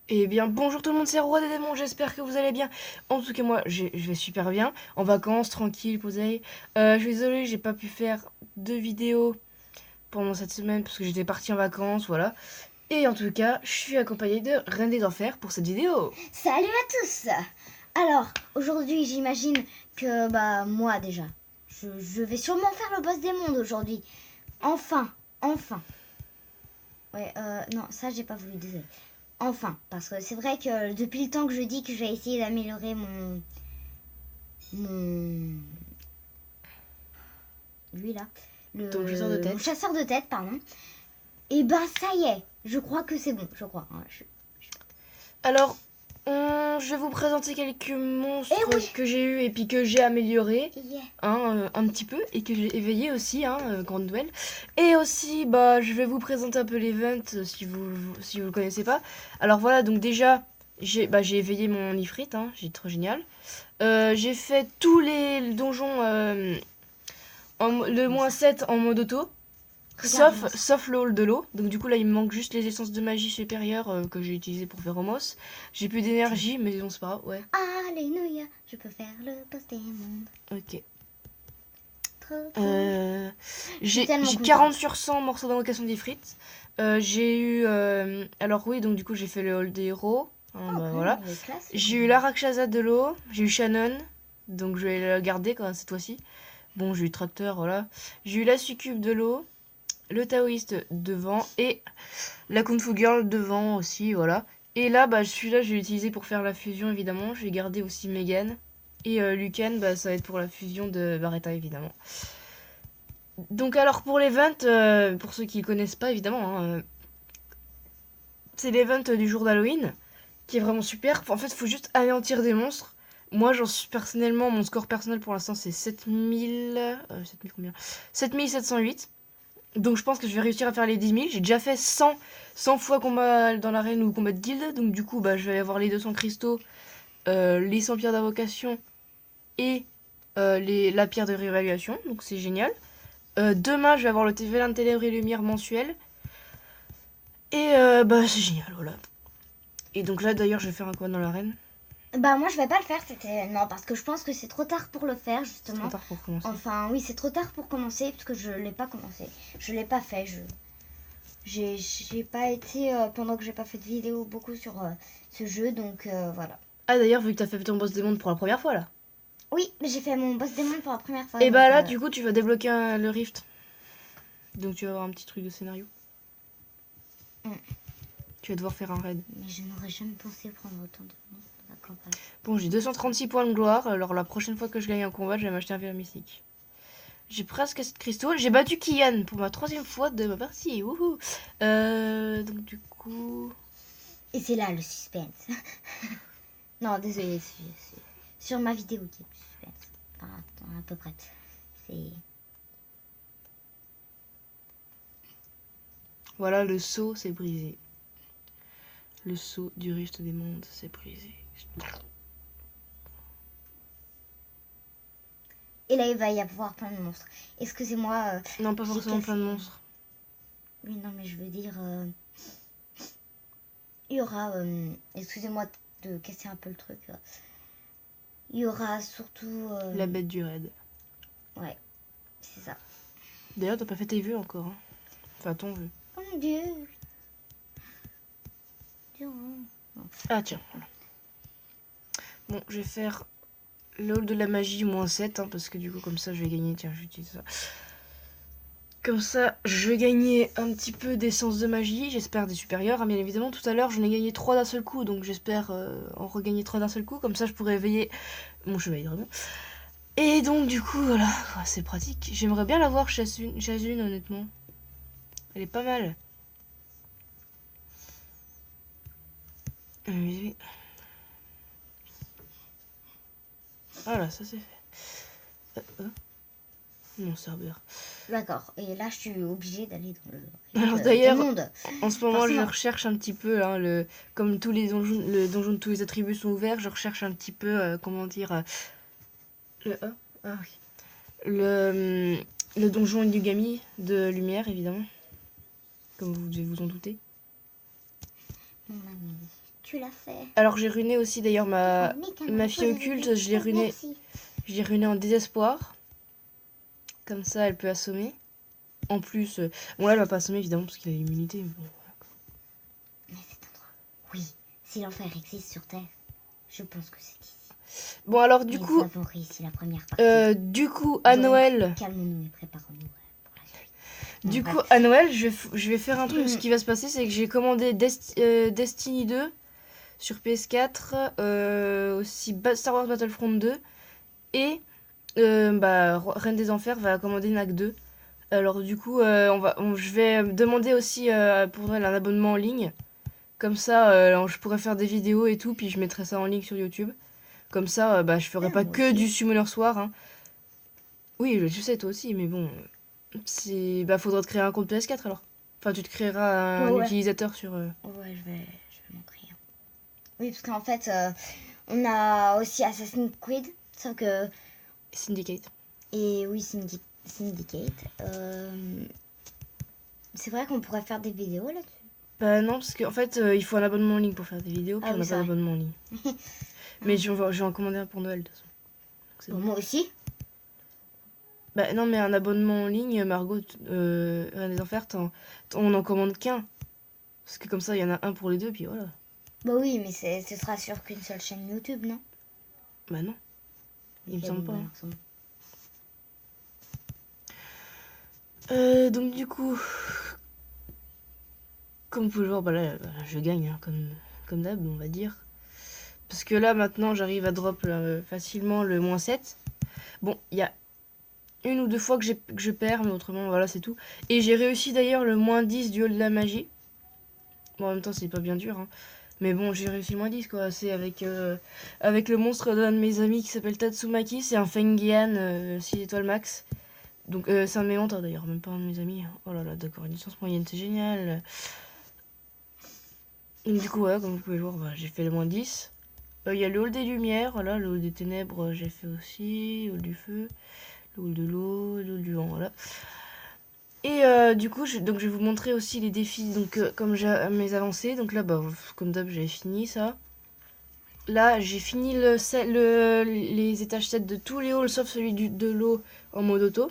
Eh bien, bonjour tout le monde, c'est Roi des démons, j'espère que vous allez bien. En tout cas, moi, je vais super bien. En vacances, tranquille, posé. Je suis désolée, j'ai pas pu faire de vidéo pendant cette semaine parce que j'étais partie en vacances, voilà. Et en tout cas, je suis accompagnée de Reine des Enfers pour cette vidéo. Salut à tous. Alors, aujourd'hui, j'imagine que, moi déjà, je vais sûrement faire le boss des mondes aujourd'hui. Enfin, enfin. Ouais, non, ça, j'ai pas voulu, désolé. Enfin, parce que c'est vrai que depuis le temps que je dis que je vais essayer d'améliorer mon, lui là, Donc, je sors de mon tête. chasseur de tête, pardon. Et ben, ça y est, je crois que c'est bon, je crois. Hein, Alors, je vais vous présenter quelques Eh monstres oui, que j'ai eu et puis que j'ai améliorés. yeah. Hein, un petit peu et que j'ai éveillé aussi, hein, Grande Noël. Et aussi, bah, je vais vous présenter un peu l'event si vous le connaissez pas. Alors voilà, donc déjà, j'ai éveillé mon Ifrit, hein, j'ai trop génial. J'ai fait tous les donjons le moins 7 en mode auto. Sauf, Regarde-moi ça. sauf le hall de l'eau. Donc du coup là il me manque juste les essences de magie supérieures que j'ai utilisées pour faire Homos. J'ai plus d'énergie mais bon c'est pas grave, ouais. Alléluia, je peux faire le boss des mondes. Ok. Trop cool. Euh, Je suis j'ai tellement j'ai contente. 40 sur 100 morceaux d'invocation des frites. J'ai eu... alors oui, donc du coup j'ai fait le hall des héros. Hein, Oh, bah, quand même, voilà. il est classe. J'ai eu la Rakshasa de l'eau. J'ai eu Shannon. Donc je vais la garder quand même cette fois-ci. Bon, j'ai eu Tracteur, voilà. J'ai eu la Succube de l'eau. Le Taoïste devant. Et la Kung Fu Girl devant aussi, voilà. Et là, bah, celui-là, je vais l'utiliser pour faire la fusion, évidemment. Je vais garder aussi Megan. Et Lucan, bah, ça va être pour la fusion de Barretta, évidemment. Donc alors pour l'event, pour ceux qui ne connaissent pas évidemment, hein, c'est l'event du jour d'Halloween, qui est vraiment super. En fait, il faut juste anéantir des monstres. Moi, j'en suis personnellement, mon score personnel pour l'instant c'est 7000... 7000 combien 7708. Donc je pense que je vais réussir à faire les 10 000. J'ai déjà fait 100 fois combat dans l'arène ou combat de guilde. Donc du coup, bah, je vais avoir les 200 cristaux, les 100 pierres d'invocation et la pierre de réévaluation. Donc c'est génial. Demain, je vais avoir le Vélin de Ténèbres et Lumière mensuel. Et bah c'est génial, voilà. Et donc là d'ailleurs je vais faire un combat dans l'arène. Bah moi je vais pas le faire c'était non parce que je pense que c'est trop tard pour le faire C'est trop justement. tard pour commencer. Enfin oui c'est trop tard pour commencer parce que je l'ai pas commencé. Je l'ai pas fait. J'ai pas été pendant que j'ai pas fait de vidéo beaucoup sur ce jeu donc voilà. Ah d'ailleurs vu que t'as fait ton boss des mondes pour la première fois là. Oui mais j'ai fait mon boss démon pour la première fois Et bah donc là du coup tu vas débloquer le rift. Donc tu vas avoir un petit truc de scénario. mm. Tu vas devoir faire un raid. Mais je n'aurais jamais pensé prendre autant de monde dans la campagne. Bon j'ai 236 points de gloire. Alors la prochaine fois que je gagne un combat je vais m'acheter un verre mystique. J'ai presque 7 cristaux. J'ai battu Kian pour ma troisième fois de ma partie. Wouhou. Donc du coup... Et c'est là le suspense. Non désolé c'est sur ma vidéo qui est le suspense. Enfin, attends, à peu près. C'est Voilà, le seau s'est brisé. Le seau du rift des mondes s'est brisé. et là il va y avoir plein de monstres. Excusez-moi. Non, pas J'ai forcément plein de cassé. monstres. Oui, non, mais je veux dire, il y aura, excusez-moi de casser un peu le truc, il y aura surtout, La bête du raid. ouais, c'est ça. D'ailleurs, t'as pas fait tes vues encore. Hein. Enfin, ton vue. Oh mon dieu. Dur, hein. Non. Ah, tiens, voilà. Bon, je vais faire le hall de la magie moins 7, hein, parce que du coup, comme ça, je vais gagner. Tiens, j'utilise ça. Comme ça, je vais gagner un petit peu d'essence de magie. J'espère des supérieurs. Hein, bien évidemment, tout à l'heure, j'en ai gagné 3 d'un seul coup. Donc, j'espère en regagner 3 d'un seul coup. Comme ça, je pourrais éveiller mon chevalier dragon. Et donc, du coup, voilà. C'est pratique. J'aimerais bien l'avoir Chazune, honnêtement. Elle est pas mal. Oui. Voilà, ça c'est fait. Mon serveur. D'accord, et là je suis obligée d'aller dans Alors le des d'ailleurs, mondes, en ce moment, je forcément. recherche un petit peu, hein, comme tous les donjons, le donjon de tous les attributs sont ouverts, je recherche un petit peu, comment dire, le, ah, oui. Le donjon Inugami de lumière, évidemment, comme vous devez vous en douter. Mon ami. tu l'as fait. Alors j'ai ruiné aussi d'ailleurs ma Ma fille occulte, je l'ai ruiné en désespoir. Comme ça, elle peut assommer. En plus, bon là, elle va pas assommer évidemment parce qu'il a l'immunité. Mais bon, voilà, quoi. Mais cet endroit, oui, si l'enfer existe sur Terre, je pense que c'est ici. Bon alors Nous avons réussi la première partie. du coup à Donc, Noël. Calmons-nous et préparons-nous pour la suite. Du Bon, coup bref. à Noël, je vais faire un truc. Ce qui va se passer, c'est que j'ai commandé Destiny 2 sur PS4, aussi Star Wars Battlefront 2 et Reine des Enfers va commander NAC 2. Alors du coup, je vais demander aussi pour Noël un abonnement en ligne. Comme ça, je pourrais faire des vidéos et tout, puis je mettrai ça en ligne sur YouTube. Comme ça, je ferai pas moi que aussi. du Summoner Soir. Hein. Oui, je sais, toi aussi, mais bon, faudra te créer un compte PS4 alors. Enfin, tu te créeras un Ouais. utilisateur sur... Ouais, je vais m'en créer. Oui, parce qu'en fait, on a aussi Assassin's Creed, sauf que... Syndicate. Et oui, Syndicate. C'est vrai qu'on pourrait faire des vidéos là-dessus. Bah non, parce qu'en fait, il faut un abonnement en ligne pour faire des vidéos, puis Ah on oui, n'a c'est pas vrai. d'abonnement en ligne. Mais je vais en commander un pour Noël, de toute façon. Donc, c'est Bon, bon. moi aussi. Bah non, mais un abonnement en ligne, Margot, Reine des Enfers, on n'en commande qu'un. Parce que comme ça, il y en a un pour les deux, puis voilà. Bah oui, mais ce sera sur qu'une seule chaîne YouTube, non? Bah non, il me Ok, semble bon, pas. bah, Hein. c'est bon. Donc du coup, comme vous pouvez le voir, bah là, je gagne, hein, comme d'hab, on va dire. Parce que là, maintenant, j'arrive à drop facilement le -7. Bon, il y a une ou deux fois que je perds, mais autrement, voilà, c'est tout. Et j'ai réussi d'ailleurs le -10 du hall de la magie. Bon, en même temps, c'est pas bien dur, hein. Mais bon, j'ai réussi le -10, quoi. C'est avec le monstre d'un de mes amis qui s'appelle Tatsumaki. C'est un Fengian 6 étoiles max. Donc, c'est un de mes mentors d'ailleurs, même pas un de mes amis. Oh là là, d'accord, une distance moyenne, c'est génial. Donc, du coup, ouais, comme vous pouvez le voir, j'ai fait le -10. Il y a le hall des lumières, voilà, le hall des ténèbres, j'ai fait aussi, le hall du feu, le hall de l'eau, le hall du vent, voilà. Et du coup, je vais vous montrer aussi les défis, donc comme j'ai mes avancées. Donc là, comme d'hab, j'avais fini ça. Là, j'ai fini les étages 7 de tous les halls, sauf celui de l'eau en mode auto.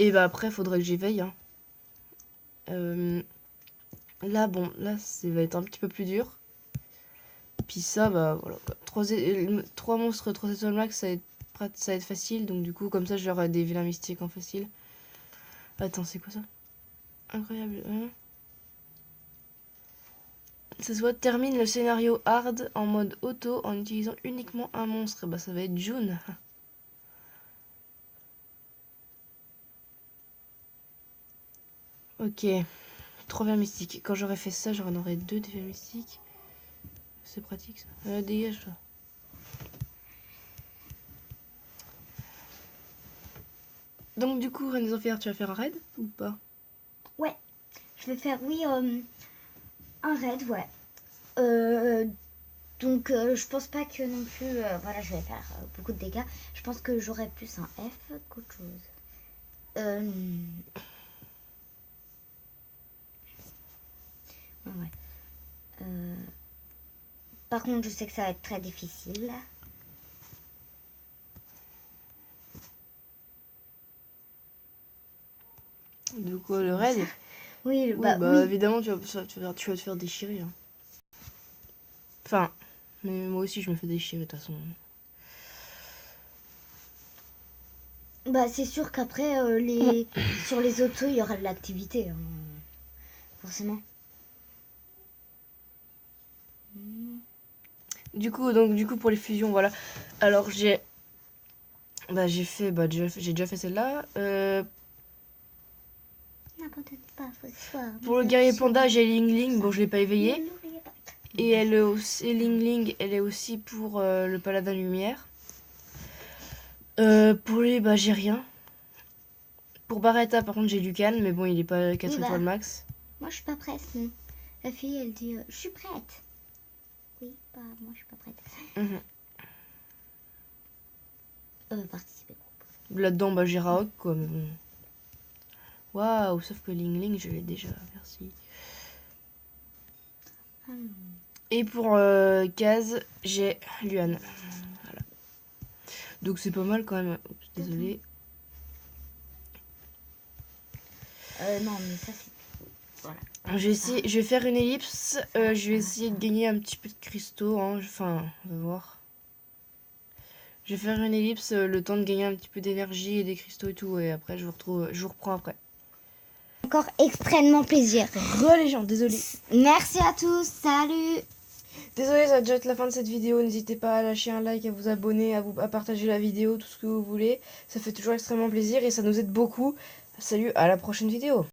Et après, faudrait que j'éveille. Hein. Là, bon, là, ça va être un petit peu plus dur. Puis ça, voilà. 3 monstres, 3 étoiles max, ça va être facile. Donc du coup, comme ça, j'aurai des vilains mystiques en facile. Attends, c'est quoi ça? Incroyable. Hein, ça se voit, termine le scénario hard en mode auto en utilisant uniquement un monstre. Bah ça va être June. Ok. 3 vers mystiques. Quand j'aurai fait ça, j'en aurai 2 des vers mystiques. C'est pratique ça. Dégage toi. Donc du coup, Reine des Enfers, tu vas faire un raid ou pas? Ouais, je vais faire, oui, un raid, ouais. Donc, je pense pas que non plus, voilà, je vais faire beaucoup de dégâts. Je pense que j'aurai plus un F qu'autre chose. Ouais. Par contre, je sais que ça va être très difficile. Du coup, le raid. Oui, Oui, oui. évidemment, tu vas te faire déchirer. Hein. Enfin, mais moi aussi, je me fais déchirer de toute façon. Bah, c'est sûr qu'après, sur les autos, il y aura de l'activité. Hein. Forcément. Du coup, pour les fusions, voilà. Alors, j'ai déjà fait celle-là. Pour le guerrier panda, j'ai Ling Ling. Bon, je l'ai pas éveillé. Et Ling Ling, elle est aussi pour le paladin lumière. Pour lui, j'ai rien. Pour Barretta, par contre, j'ai Lucan, mais bon, il est pas 4 étoiles max. Moi, je suis pas prête, non. La fille, elle dit je suis prête. Oui, moi, je suis pas prête. Participer au groupe. Là-dedans, j'ai Raok, quoi, mais bon. Waouh, sauf que Ling Ling, je l'ai déjà, merci. Et pour Kaz, j'ai Luan. Voilà. Donc c'est pas mal quand même. Oups, désolé. Non, mais ça c'est... Voilà. Je vais faire une ellipse. Je vais essayer de gagner un petit peu de cristaux. Hein. Enfin, on va voir. Je vais faire une ellipse, le temps de gagner un petit peu d'énergie et des cristaux et tout. Et après, je vous reprends après. Encore extrêmement plaisir. Les gens, désolé. Merci à tous, salut. Désolé, ça va déjà être la fin de cette vidéo. N'hésitez pas à lâcher un like, à vous abonner, à partager la vidéo, tout ce que vous voulez. Ça fait toujours extrêmement plaisir et ça nous aide beaucoup. Salut, à la prochaine vidéo.